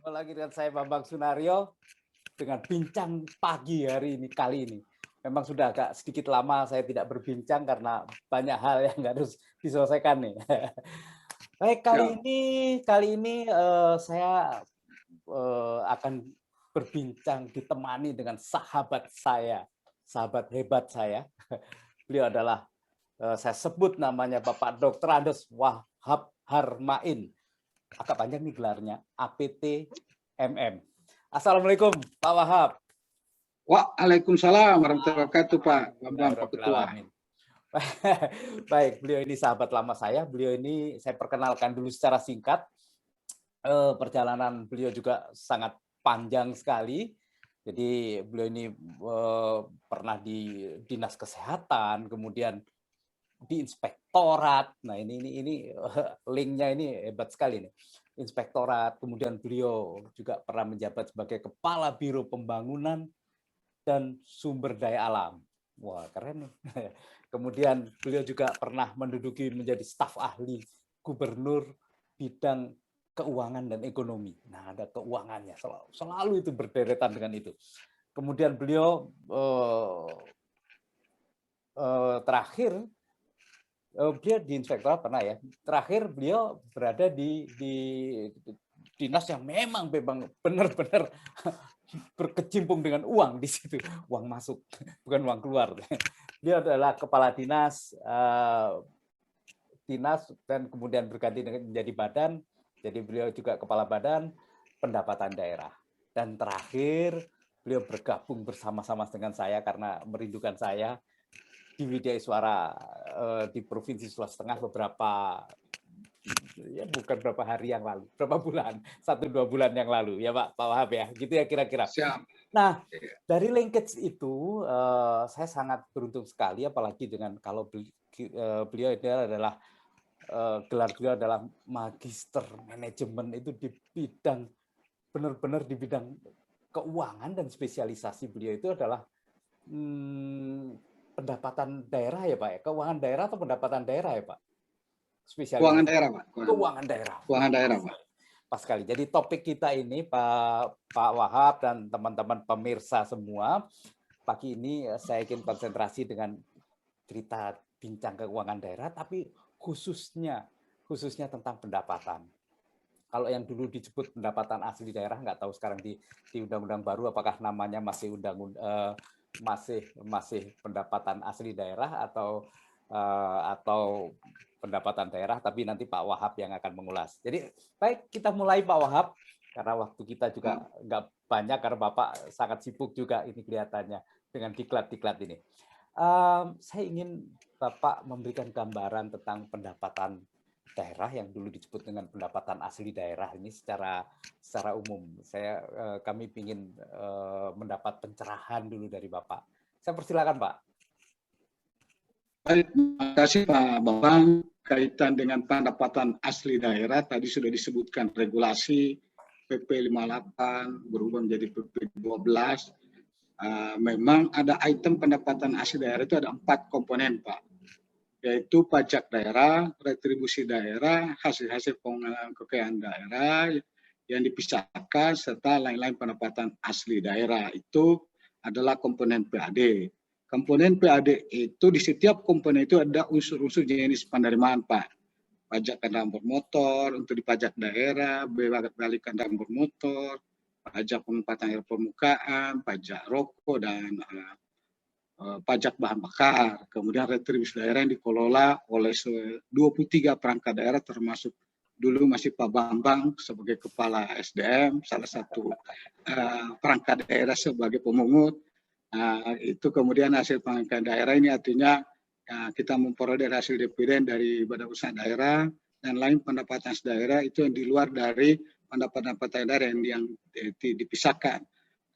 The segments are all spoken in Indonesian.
Ketemu lagi dengan saya Bambang Sunario dengan bincang pagi hari ini kali ini. Memang sudah agak sedikit lama saya tidak berbincang karena banyak hal yang harus diselesaikan nih. Baik, Ya, kali ini saya akan berbincang ditemani dengan sahabat saya, sahabat hebat saya. Beliau adalah saya sebut namanya Bapak Dr. Andes Wahab Harmain. Agak panjang nih gelarnya, APT MM. Assalamualaikum Pak Wahab. Waalaikumsalam warahmatullahi wabarakatuh Pak Bambang Pak Ketua. Alhamdulillah. Baik, beliau ini sahabat lama saya. Beliau ini saya perkenalkan dulu secara singkat. Perjalanan beliau juga sangat panjang sekali. Jadi beliau ini pernah di dinas kesehatan, kemudian di inspektorat. Nah ini linknya ini hebat sekali nih. Inspektorat, kemudian beliau juga pernah menjabat sebagai Kepala Biro Pembangunan dan Sumber Daya Alam. Wah, keren nih. Kemudian beliau juga pernah menduduki menjadi staf ahli gubernur bidang keuangan dan ekonomi. Nah, ada keuangannya, selalu itu berderetan dengan itu. Kemudian beliau terakhir beliau di inspektorat pernah ya. Terakhir beliau berada di dinas yang memang benar-benar berkecimpung dengan uang di situ, uang masuk bukan uang keluar. Dia adalah kepala dinas dan kemudian berganti menjadi badan. Jadi beliau juga kepala badan pendapatan daerah. Dan terakhir beliau bergabung bersama-sama dengan saya karena merindukan saya di Widya Iswara di Provinsi Sulawesi Tengah beberapa ya bukan berapa hari yang lalu, berapa bulan, 1-2 bulan yang lalu ya Pak Wahab ya, gitu ya kira-kira. Siap. Nah, dari linkage itu saya sangat beruntung sekali, apalagi dengan kalau beliau itu adalah gelar beliau adalah magister manajemen itu di bidang benar-benar di bidang keuangan, dan spesialisasi beliau itu adalah pendapatan daerah ya Pak ya, keuangan daerah atau pendapatan daerah ya Pak? Keuangan Spesialisasi daerah Pak. keuangan daerah. Keuangan daerah Pak. Pas sekali. Jadi topik kita ini Pak Wahab dan teman-teman pemirsa semua, pagi ini saya ingin konsentrasi dengan cerita bincang keuangan daerah, tapi khususnya tentang pendapatan. Kalau yang dulu disebut pendapatan asli daerah, nggak tahu sekarang di undang-undang baru apakah namanya masih masih pendapatan asli daerah atau pendapatan daerah, tapi nanti Pak Wahab yang akan mengulas. Jadi baik, kita mulai Pak Wahab, karena waktu kita juga nggak banyak karena Bapak sangat sibuk juga ini kelihatannya dengan diklat-diklat ini. Saya ingin Bapak memberikan gambaran tentang pendapatan daerah yang dulu disebut dengan pendapatan asli daerah ini secara umum. Kami ingin mendapat pencerahan dulu dari Bapak. Saya persilakan Pak. Baik, terima kasih Pak Bambang. Kaitan dengan pendapatan asli daerah, tadi sudah disebutkan regulasi PP 58 berubah menjadi PP 12. Memang ada item pendapatan asli daerah itu ada 4 komponen Pak, yaitu pajak daerah, retribusi daerah, hasil-hasil pengelolaan kekayaan daerah yang dipisahkan, serta lain-lain pendapatan asli daerah. Itu adalah komponen PAD. Komponen PAD itu di setiap komponen itu ada unsur-unsur jenis penerimaan Pak. Pajak kendaraan bermotor untuk di pajak daerah, balik kendaraan bermotor, pajak penempatan air permukaan, pajak rokok, dan pajak bahan bakar. Kemudian retribusi daerah yang dikelola oleh 23 perangkat daerah, termasuk dulu masih Pak Bambang sebagai kepala SDM, salah satu perangkat daerah sebagai pemungut. Itu kemudian hasil pengangkatan daerah ini artinya kita memperoleh hasil dividen dari badan usaha daerah dan lain pendapatan daerah itu yang di luar dari pendapatan daerah yang dipisahkan.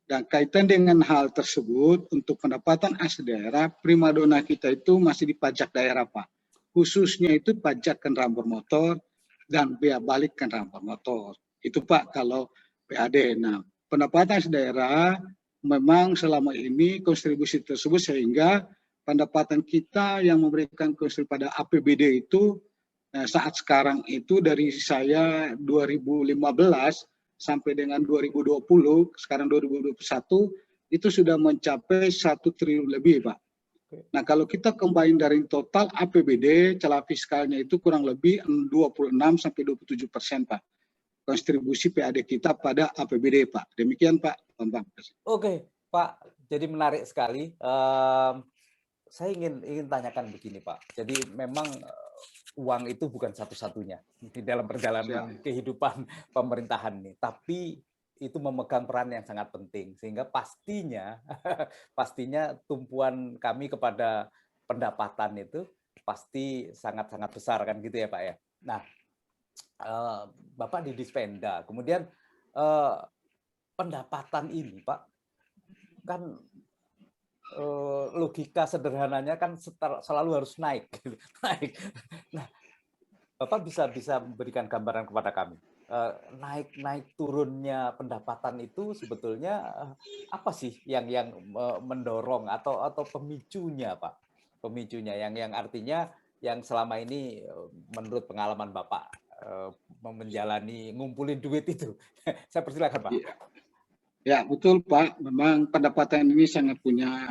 Dan kaitan dengan hal tersebut, untuk pendapatan asli daerah, primadona kita itu masih di pajak daerah Pak. Khususnya itu pajak kendaraan bermotor dan bea balik kendaraan bermotor. Itu Pak kalau PAD. Nah, pendapatan asli daerah memang selama ini kontribusi tersebut sehingga pendapatan kita yang memberikan kontribusi pada APBD itu saat sekarang itu dari saya 2015 sampai dengan 2020, sekarang 2021, itu sudah mencapai 1 triliun lebih, Pak. Nah, kalau kita combine dari total APBD, celah fiskalnya itu kurang lebih 26-27%, Pak. Kontribusi PAD kita pada APBD, Pak. Demikian, Pak Bambang. Oke, Pak. Jadi menarik sekali. Saya ingin tanyakan begini, Pak. Jadi memang uang itu bukan satu-satunya di dalam perjalanan kehidupan pemerintahan ini, tapi itu memegang peran yang sangat penting, sehingga pastinya tumpuan kami kepada pendapatan itu pasti sangat-sangat besar kan gitu ya Pak ya. Nah, Bapak di Dispenda, kemudian pendapatan ini Pak kan logika sederhananya kan selalu harus naik, naik. Nah, Bapak bisa memberikan gambaran kepada kami naik turunnya pendapatan itu sebetulnya apa sih yang mendorong atau pemicunya, Pak? Pemicunya yang artinya yang selama ini menurut pengalaman Bapak menjalani ngumpulin duit itu. Saya persilakan, Pak. Ya, betul Pak. Memang pendapatan ini sangat punya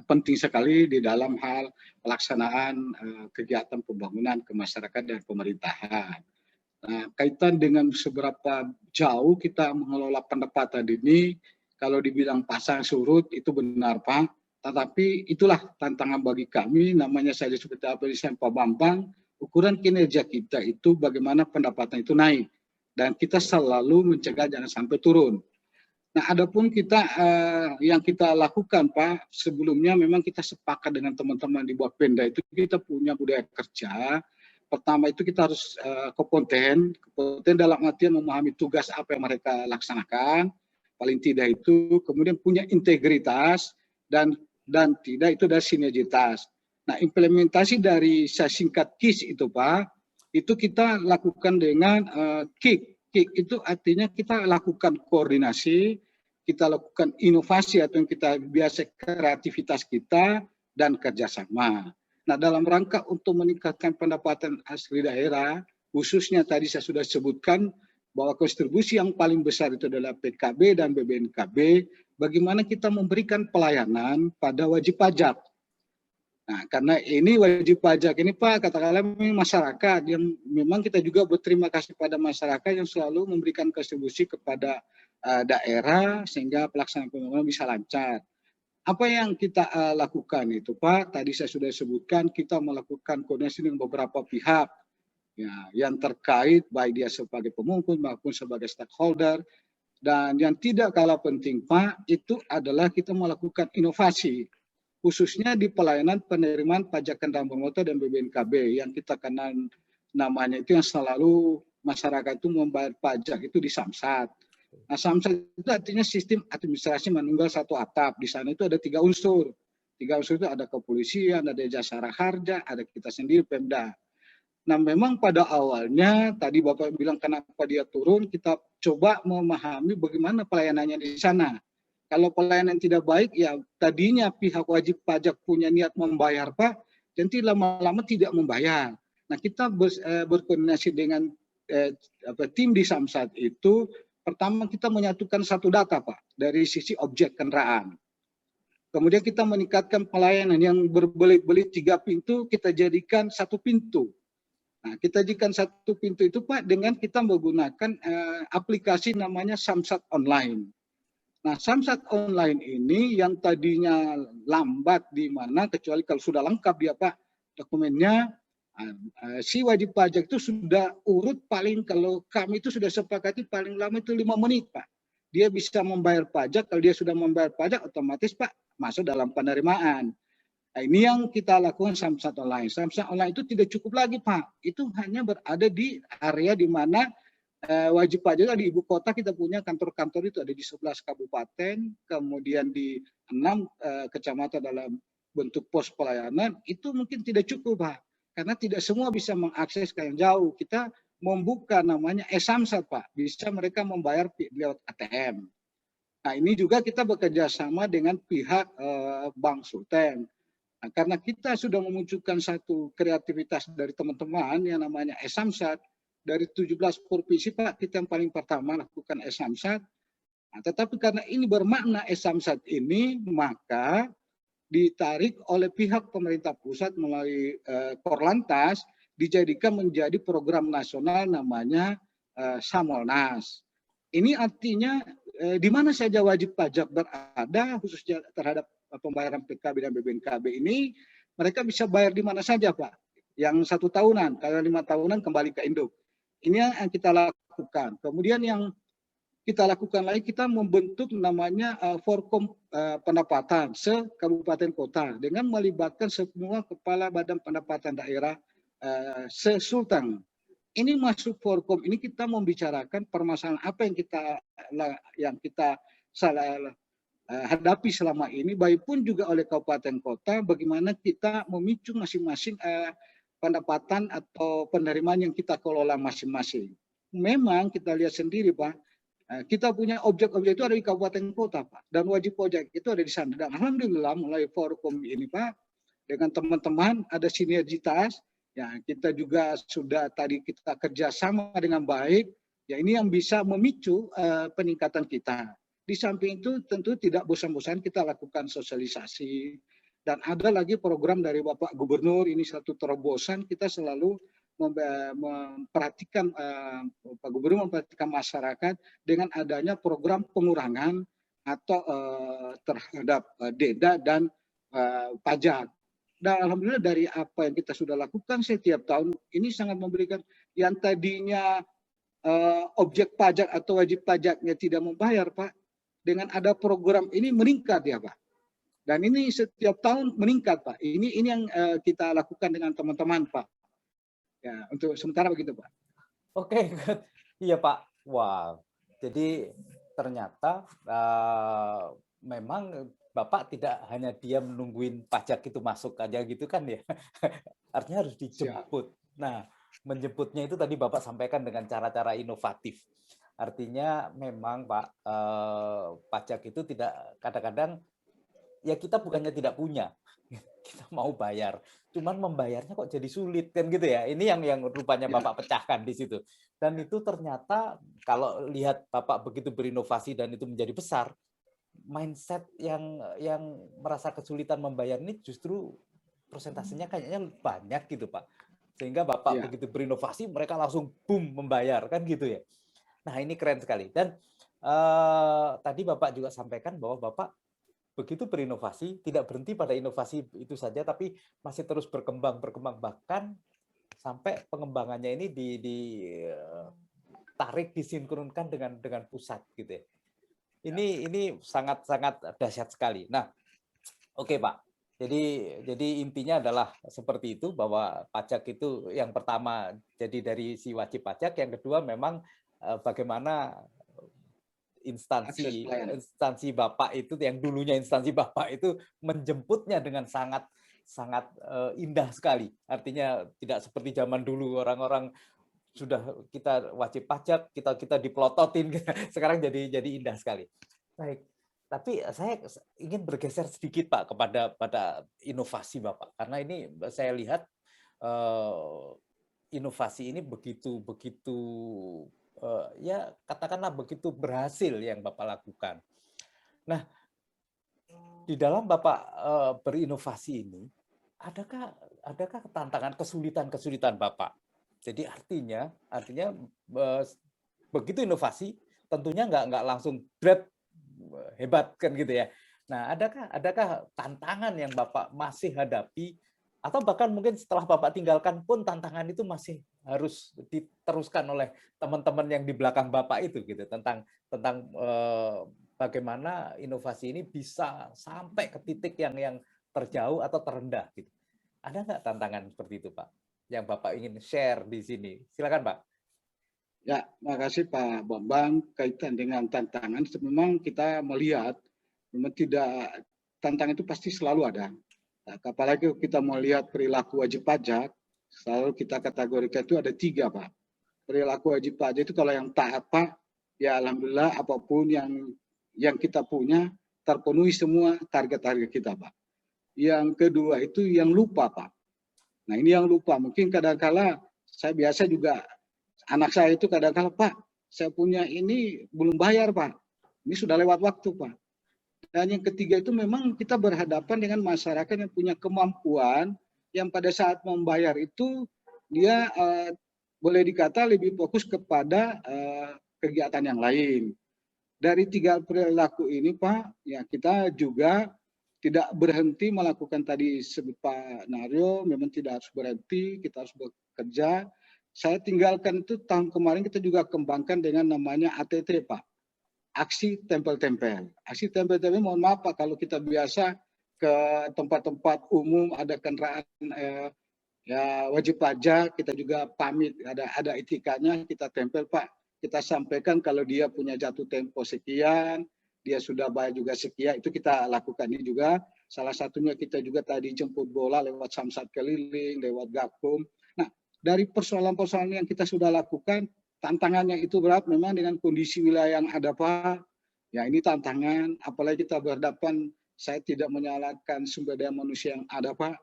penting sekali di dalam hal pelaksanaan kegiatan pembangunan ke masyarakat dan pemerintahan. Nah, kaitan dengan seberapa jauh kita mengelola pendapatan ini, kalau dibilang pasang surut itu benar Pak. Tetapi itulah tantangan bagi kami, namanya saya seperti apa di Pak Bambang, ukuran kinerja kita itu bagaimana pendapatan itu naik. Dan kita selalu mencegah jangan sampai turun. Nah, adapun kita yang kita lakukan, Pak, sebelumnya memang kita sepakat dengan teman-teman di Bapenda itu kita punya budaya kerja. Pertama itu kita harus kompeten dalam artian memahami tugas apa yang mereka laksanakan, paling tidak itu, kemudian punya integritas dan tidak itu dari sinergitas. Nah, implementasi dari singkat KIS itu, Pak, itu kita lakukan dengan KIK. KIK itu artinya kita lakukan koordinasi, kita lakukan inovasi atau yang kita biasa kreativitas kita dan kerjasama. Nah, dalam rangka untuk meningkatkan pendapatan asli daerah, khususnya tadi saya sudah sebutkan bahwa kontribusi yang paling besar itu adalah PKB dan BBNKB, bagaimana kita memberikan pelayanan pada wajib pajak. Nah, karena ini wajib pajak ini Pak, katakanlah masyarakat yang memang kita juga berterima kasih pada masyarakat yang selalu memberikan kontribusi kepada daerah sehingga pelaksanaan pembangunan bisa lancar. Apa yang kita lakukan itu Pak, tadi saya sudah sebutkan kita melakukan koordinasi dengan beberapa pihak ya, yang terkait baik dia sebagai pemungut maupun sebagai stakeholder. Dan yang tidak kalah penting Pak, itu adalah kita melakukan inovasi khususnya di pelayanan penerimaan pajak kendaraan bermotor dan BBNKB yang kita kenal namanya itu yang selalu masyarakat itu membayar pajak itu di Samsat. Nah, Samsat itu artinya sistem administrasi manunggal satu atap. Di sana itu ada 3 unsur. 3 unsur itu ada kepolisian, ada jasara harja, ada kita sendiri Pemda. Nah, memang pada awalnya tadi Bapak bilang kenapa dia turun, kita coba memahami bagaimana pelayanannya di sana. Kalau pelayanan tidak baik, ya tadinya pihak wajib pajak punya niat membayar Pak, nanti lama-lama tidak membayar. Nah, kita berkoordinasi dengan tim di Samsat itu, pertama kita menyatukan satu data Pak, dari sisi objek kendaraan. Kemudian kita meningkatkan pelayanan yang berbelit-belit 3 pintu, kita jadikan 1 pintu. Nah, kita jadikan 1 pintu itu Pak, dengan kita menggunakan aplikasi namanya Samsat Online. Nah, Samsat Online ini yang tadinya lambat di mana kecuali kalau sudah lengkap dia Pak dokumennya, si wajib pajak itu sudah urut paling kalau kami itu sudah sepakati paling lama itu 5 menit Pak. Dia bisa membayar pajak, kalau dia sudah membayar pajak otomatis Pak masuk dalam penerimaan. Nah, ini yang kita lakukan Samsat Online. Samsat Online itu tidak cukup lagi Pak, itu hanya berada di area di mana wajib pajak di ibu kota kita punya kantor-kantor itu ada di 11 kabupaten, kemudian di 6 kecamatan dalam bentuk pos pelayanan, itu mungkin tidak cukup Pak. Karena tidak semua bisa mengakses ke yang jauh. Kita membuka namanya e-Samsat Pak, bisa mereka membayar lewat ATM. Nah, ini juga kita bekerja sama dengan pihak Bank Sultan. Nah, karena kita sudah memunculkan satu kreativitas dari teman-teman yang namanya e-Samsat, dari 17 provinsi Pak, kita yang paling pertama lakukan e-Samsat. Nah, tetapi karena ini bermakna e-Samsat ini, maka ditarik oleh pihak pemerintah pusat melalui Korlantas, dijadikan menjadi program nasional namanya Samolnas. Ini artinya di mana saja wajib pajak berada, khususnya terhadap pembayaran PKB dan BPNKB ini, mereka bisa bayar di mana saja Pak. Yang 1 tahunan, kalau 5 tahunan kembali ke induk. Ini yang kita lakukan. Kemudian yang kita lakukan lagi, kita membentuk namanya Forkom Pendapatan se-kabupaten kota dengan melibatkan semua kepala badan pendapatan daerah se-sultan. Ini masuk Forkom ini kita membicarakan permasalahan apa yang kita hadapi selama ini, baik pun juga oleh kabupaten kota, bagaimana kita memicu masing-masing pendapatan atau penerimaan yang kita kelola masing-masing. Memang kita lihat sendiri Pak, kita punya objek-objek itu ada di kabupaten kota Pak, dan wajib pajak itu ada di sana. Dan alhamdulillah mulai Forkom ini Pak, dengan teman-teman ada sinergitas. Ya, kita juga sudah tadi kita kerjasama dengan baik. Ya, ini yang bisa memicu peningkatan kita. Di samping itu tentu tidak bosan-bosan kita lakukan sosialisasi. Dan ada lagi program dari Bapak Gubernur, ini satu terobosan, kita selalu memperhatikan, Pak Gubernur memperhatikan masyarakat dengan adanya program pengurangan atau terhadap denda dan pajak. Dan alhamdulillah dari apa yang kita sudah lakukan setiap tahun ini sangat memberikan, yang tadinya objek pajak atau wajib pajaknya tidak membayar Pak, dengan ada program ini meningkat ya Pak. Dan ini setiap tahun meningkat Pak. Ini yang kita lakukan dengan teman-teman Pak. Ya, untuk sementara begitu Pak. Oke, iya Pak. Wah, jadi ternyata memang Bapak tidak hanya diam menungguin pajak itu masuk aja gitu kan ya. Artinya harus dijemput. Nah, menjemputnya itu tadi Bapak sampaikan dengan cara-cara inovatif. Artinya memang Pak, pajak itu tidak, kadang-kadang ya kita bukannya tidak punya, kita mau bayar, cuman membayarnya kok jadi sulit kan gitu ya. Ini yang rupanya Bapak pecahkan di situ. Dan itu ternyata kalau lihat Bapak begitu berinovasi dan itu menjadi besar, mindset yang merasa kesulitan membayar ini justru persentasenya kayaknya banyak gitu Pak. Sehingga Bapak begitu berinovasi, mereka langsung boom membayar kan gitu ya. Nah, ini keren sekali. Dan tadi Bapak juga sampaikan bahwa Bapak begitu berinovasi, tidak berhenti pada inovasi itu saja, tapi masih terus berkembang, bahkan sampai pengembangannya ini ditarik, disinkronkan dengan pusat gitu ya. Ini sangat-sangat dahsyat sekali. Nah, oke Pak. Jadi intinya adalah seperti itu, bahwa pajak itu yang pertama jadi dari si wajib pajak, yang kedua memang bagaimana instansi Bapak itu, yang dulunya instansi Bapak itu menjemputnya dengan sangat indah sekali. Artinya tidak seperti zaman dulu orang-orang sudah kita wajib pajak, kita dipelototin, sekarang jadi indah sekali. Baik, tapi saya ingin bergeser sedikit Pak pada inovasi Bapak, karena ini saya lihat inovasi ini begitu ya katakanlah begitu berhasil yang Bapak lakukan. Nah, di dalam Bapak berinovasi ini, adakah tantangan, kesulitan Bapak? Jadi artinya begitu inovasi tentunya nggak langsung hebat kan gitu ya. Nah, adakah tantangan yang Bapak masih hadapi, atau bahkan mungkin setelah Bapak tinggalkan pun tantangan itu masih harus diteruskan oleh teman-teman yang di belakang Bapak itu gitu, tentang bagaimana inovasi ini bisa sampai ke titik yang terjauh atau terendah gitu. Ada nggak tantangan seperti itu Pak, yang Bapak ingin share di sini? Silakan Pak. Ya, makasih Pak Bambang. Kaitan dengan tantangan, memang kita melihat memang tidak, tantangan itu pasti selalu ada. Nah, apalagi kita melihat perilaku wajib pajak, selalu kita kategorikan itu ada 3 Pak. Perilaku wajib pajak itu kalau yang taat Pak, ya alhamdulillah apapun yang kita punya terpenuhi semua target-target kita Pak. Yang kedua itu yang lupa Pak. Nah, ini yang lupa. Mungkin kadang-kala saya biasa juga Anak saya itu kadang-kadang, Pak, saya punya ini belum bayar, Pak. Ini sudah lewat waktu, Pak. Dan yang ketiga itu memang kita berhadapan dengan masyarakat yang punya kemampuan yang pada saat membayar itu dia boleh dikata lebih fokus kepada kegiatan yang lain. Dari tiga perilaku ini, Pak, ya kita juga tidak berhenti melakukan tadi sebut Pak Naryo, memang tidak harus berhenti, kita harus bekerja. Saya tinggalkan itu tahun kemarin kita juga kembangkan dengan namanya ATT, Pak. Aksi tempel-tempel. Aksi tempel-tempel, mohon maaf Pak, kalau kita biasa ke tempat-tempat umum ada kendaraan ya wajib pajak, kita juga pamit, ada etikanya, kita tempel Pak. Kita sampaikan kalau dia punya jatuh tempo sekian, dia sudah bayar juga sekian, itu kita lakukan ini juga. Salah satunya kita juga tadi jemput bola lewat samsat keliling, lewat gakum. Nah, dari persoalan-persoalan yang kita sudah lakukan, tantangannya itu berat memang dengan kondisi wilayah yang ada Pak. Ya ini tantangan, apalagi kita berhadapan, saya tidak menyalahkan sumber daya manusia yang ada Pak.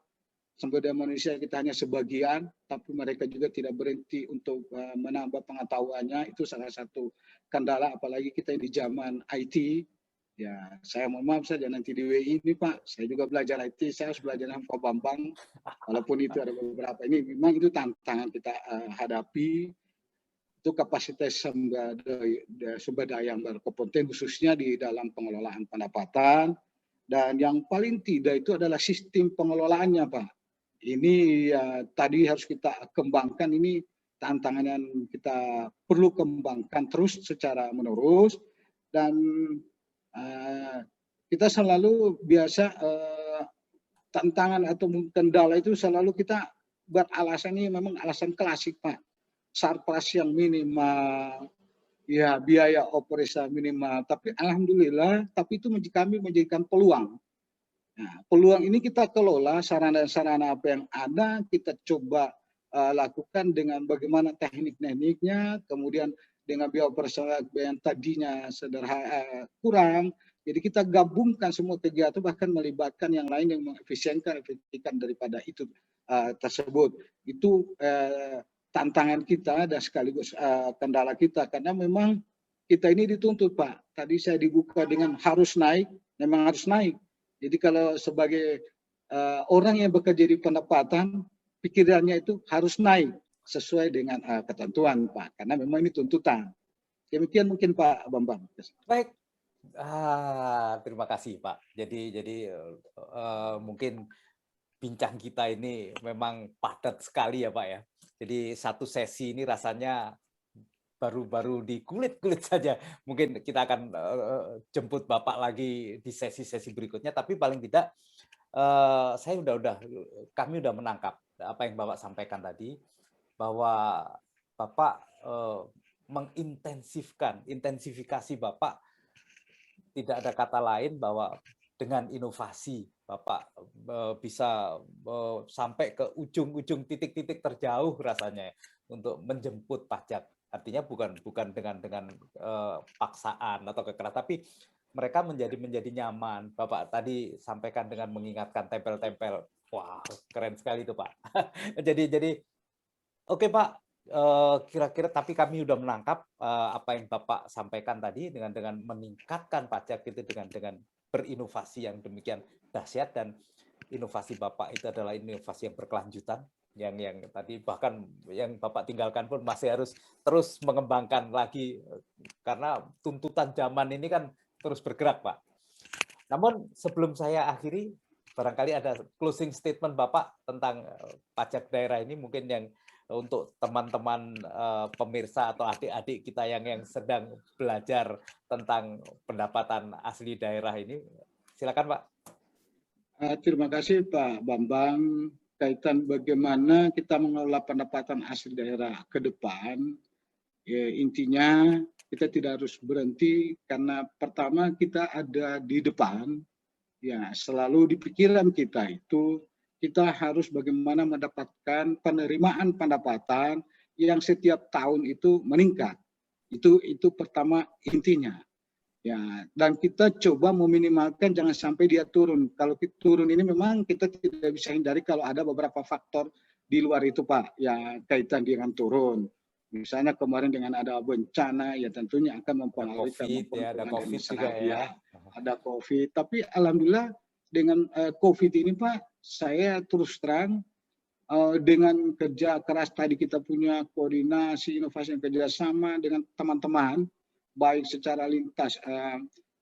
Sumber daya manusia kita hanya sebagian, tapi mereka juga tidak berhenti untuk menambah pengetahuannya. Itu salah satu kendala, apalagi kita di zaman IT. Ya, saya mohon maaf saja nanti di WI ini Pak, saya juga belajar IT, saya harus belajar dengan Pak Bambang. Walaupun itu ada beberapa, ini memang itu tantangan kita hadapi. Itu kapasitas sumber daya yang berkompeten khususnya di dalam pengelolaan pendapatan. Dan yang paling tidak itu adalah sistem pengelolaannya Pak. Ini ya, tadi harus kita kembangkan, ini tantangan yang kita perlu kembangkan terus secara menerus. Dan kita selalu biasa tantangan atau kendala itu selalu kita buat alasan ini memang alasan klasik Pak. Sarpras yang minimal, ya biaya operasi minimal. Tapi alhamdulillah, tapi itu kami menjadikan peluang. Nah, peluang ini kita kelola, sarana-sarana apa yang ada, kita coba lakukan dengan bagaimana teknik-tekniknya, kemudian dengan biaya operasional yang tadinya sederhana kurang. Jadi kita gabungkan semua kegiatan, bahkan melibatkan yang lain yang mengefisienkan daripada itu tersebut. Itu tantangan kita dan sekaligus kendala kita, karena memang kita ini dituntut Pak. Tadi saya dibuka dengan harus naik, memang harus naik. Jadi kalau sebagai orang yang bekerja di pendapatan, pikirannya itu harus naik sesuai dengan ketentuan Pak, karena memang ini tuntutan. Demikian mungkin Pak Bambang. Baik. Terima kasih Pak. Jadi mungkin bincang kita ini memang padat sekali ya Pak ya. Jadi satu sesi ini rasanya baru di kulit-kulit saja. Mungkin kita akan jemput Bapak lagi di sesi-sesi berikutnya, tapi paling tidak kami udah menangkap apa yang Bapak sampaikan tadi, bahwa Bapak intensifikasi Bapak, tidak ada kata lain bahwa dengan inovasi Bapak bisa sampai ke ujung-ujung titik-titik terjauh rasanya untuk menjemput pajak. Artinya bukan dengan paksaan atau kekerasan, tapi mereka menjadi nyaman. Bapak tadi sampaikan dengan mengingatkan tempel-tempel. Wah, keren sekali itu Pak. jadi oke Pak, kira-kira tapi kami sudah menangkap apa yang Bapak sampaikan tadi dengan meningkatkan pajak itu dengan berinovasi yang demikian dahsyat, dan inovasi Bapak itu adalah inovasi yang berkelanjutan, yang tadi bahkan yang Bapak tinggalkan pun masih harus terus mengembangkan lagi, karena tuntutan zaman ini kan terus bergerak Pak. Namun sebelum saya akhiri, barangkali ada closing statement Bapak tentang pajak daerah ini, mungkin yang untuk teman-teman pemirsa atau adik-adik kita yang sedang belajar tentang pendapatan asli daerah ini. Silakan Pak. Terima kasih Pak Bambang. Kaitan bagaimana kita mengelola pendapatan asli daerah ke depan, ya, intinya kita tidak harus berhenti, karena pertama kita ada di depan, ya selalu di pikiran kita itu kita harus bagaimana mendapatkan penerimaan pendapatan yang setiap tahun itu meningkat. Itu pertama intinya. Ya, dan kita coba meminimalkan jangan sampai dia turun. Kalau turun ini memang kita tidak bisa hindari kalau ada beberapa faktor di luar itu Pak, ya kaitan dengan turun. Misalnya kemarin dengan ada bencana, ya tentunya akan Ada mempengaruhi COVID ya, ada kebutuhan COVID juga masyarakat. ya. Ya, ada COVID. Tapi alhamdulillah dengan COVID ini Pak, saya terus terang dengan kerja keras tadi kita punya koordinasi, inovasi dan kerjasama dengan teman-teman, baik secara lintas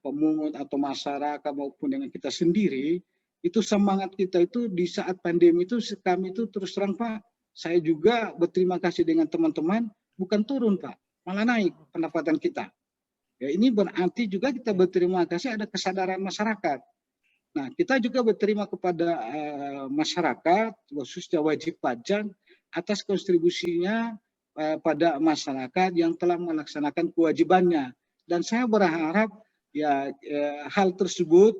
pemungut atau masyarakat maupun dengan kita sendiri, itu semangat kita itu di saat pandemi itu kami itu terus terang Pak, saya juga berterima kasih dengan teman-teman, bukan turun Pak, malah naik pendapatan kita. Ya, ini berarti juga kita berterima kasih ada kesadaran masyarakat. Nah, kita juga berterima kepada masyarakat, khususnya wajib pajak, atas kontribusinya pada masyarakat yang telah melaksanakan kewajibannya. Dan saya berharap ya hal tersebut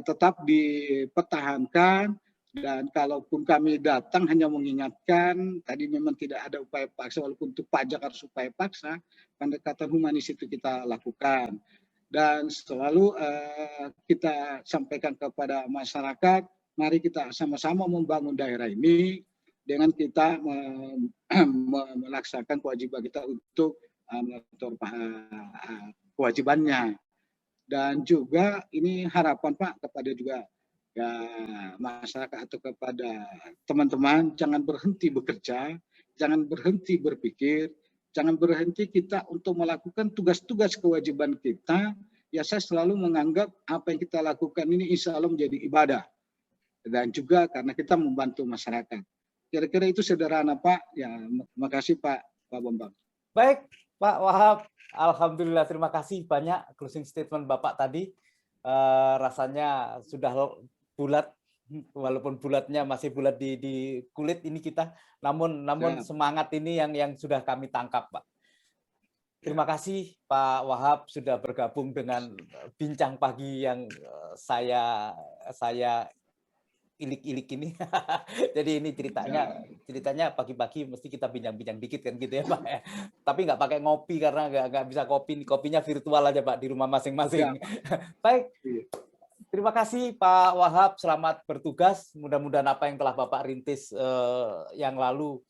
tetap dipertahankan, dan kalaupun kami datang hanya mengingatkan, tadi memang tidak ada upaya paksa, walaupun untuk pajak harus upaya paksa, pendekatan humanis itu kita lakukan. Dan selalu kita sampaikan kepada masyarakat, mari kita sama-sama membangun daerah ini dengan kita melaksanakan kewajiban kita untuk mengatur kewajibannya. Dan juga ini harapan Pak kepada juga ya masyarakat atau kepada teman-teman, jangan berhenti bekerja, jangan berhenti berpikir, jangan berhenti kita untuk melakukan tugas-tugas kewajiban kita. Ya, saya selalu menganggap apa yang kita lakukan ini insya Allah menjadi ibadah. Dan juga karena kita membantu masyarakat. Kira-kira itu sederhana Pak. Ya, terima kasih Pak Bambang. Baik, Pak Wahab. Alhamdulillah, terima kasih banyak closing statement Bapak tadi. Rasanya sudah bulat, walaupun bulatnya masih bulat di kulit ini kita, namun semangat ini yang sudah kami tangkap, Pak. Terima kasih Pak Wahab sudah bergabung dengan bincang pagi yang saya ilik-ilik ini. Jadi ini ceritanya pagi-pagi mesti kita bincang-bincang dikit kan gitu ya Pak. Tapi nggak pakai ngopi karena nggak bisa kopinya virtual aja Pak di rumah masing-masing. Baik. Terima kasih Pak Wahab, selamat bertugas. Mudah-mudahan apa yang telah Bapak rintis yang lalu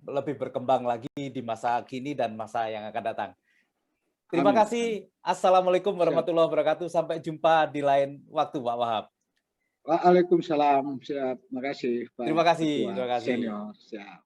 lebih berkembang lagi di masa kini dan masa yang akan datang. Terima kasih. Assalamualaikum warahmatullahi wabarakatuh. Sampai jumpa di lain waktu Pak Wahab. Waalaikumsalam. Siap. Terima kasih Pak Terima kasih. Ketua Terima kasih. Senior. Siap.